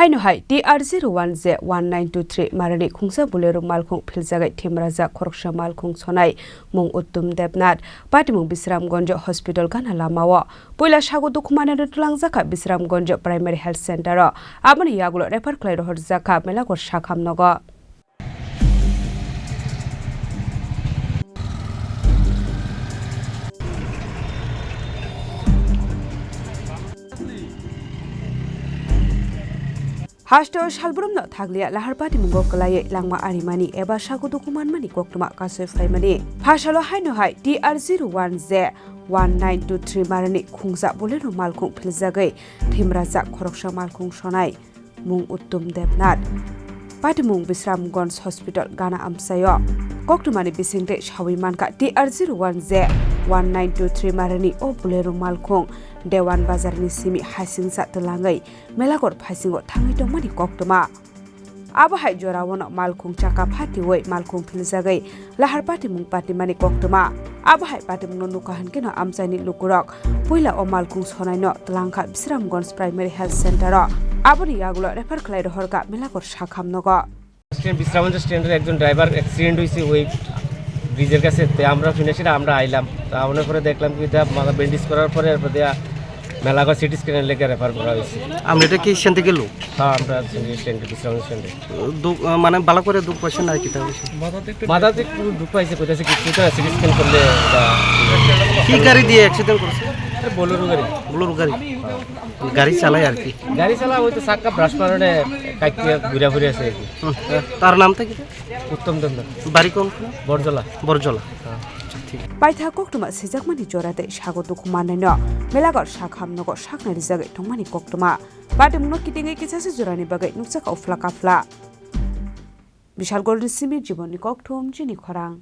Haino TR01J-1923 Marini Khungsa Bolero Malkhung Philjagwi Thwimwrajak Khoroksa Malkhung Sonai mung uttum debnat patimung Bisramgonjo Hospital gana lamawo poila sago dukhmane tulangjaka Bisramgonjo Primary Health Center aboni yagulo refer khlairo horjaka melagor sakhamnogo Hasto Shalbrum no Taglia Laharpati Mungo Kalay Langma Arimani Eba Shaku Dukuman Mani Koktuma Kaso Faimani Pashalo Haino TR01J-1923 Marini Khungsa Bolero Malkhung Philjagwi Thwimwrajak Khoroksa Malkhung Sonai mung uttum debnat Patimung Bisramgonj Hospital gana amsayo Koktumani bisingte shawimanka TR01J-1923 Marini o Bolero Malkhung Dewan Bazar ni simi hasing sa telangai melagor phasingo thangai tongmani koktuma abo hai jorawono Malkhung chaka phati woi Malkhung Philjagwi lahar pati mung pati mani koktuma abo hai pati mung nukahan keno amsaini lukurok puila o Malkhung Sonai no telangka Bisramgonj Primary Health Center abo ni yagulo refer khlairo horka melagor sakhamnogo Bisramgonj স্ট্যান্ডের একজন driver accident হইছে ওই ব্রিজের কাছে তে আমরা ফিনিশে আমরা আইলাম তা আমরা পরে দেখলাম কি এটা মাথা ব্যান্ডেজ করার পরে এরপর দিয়া মেলাগো সিটি স্ক্যান লেগে রেফার করা হইছে আমরা এটা কি সেন থেকে গেল হ্যাঁ আমরা স্ট্যান্ডে বিশ্রাম স্ট্যান্ডে মানে ভালো করে দুঃখ পাইছে না কি তা হইছে মাথাতে একটু দুঃখ পাইছে কইতাছে কি এটা সিটি স্ক্যান করলে কি গাড়ি দিয়ে অ্যাক্সিডেন্ট করেছে বোলেরো গাড়ি গাড়ি চালায় আর কি গাড়ি চালা হইতো চাকা ব্রাশ মারনে কাইকিয়া ঘুরা ঘুরে আছে কি তার নামটা কি উত্তম দন্দর বাড়ি কোন Borjala Paitha koktuma sijakmani jorate sago dukhmane no melagor sakhamnogo saknari jagai thongmani koktuma patimno kitingai kisase jorani bagai nukchaka ufla kafla Bishal Golden Simi Jiboni Kokthum Chini Khorang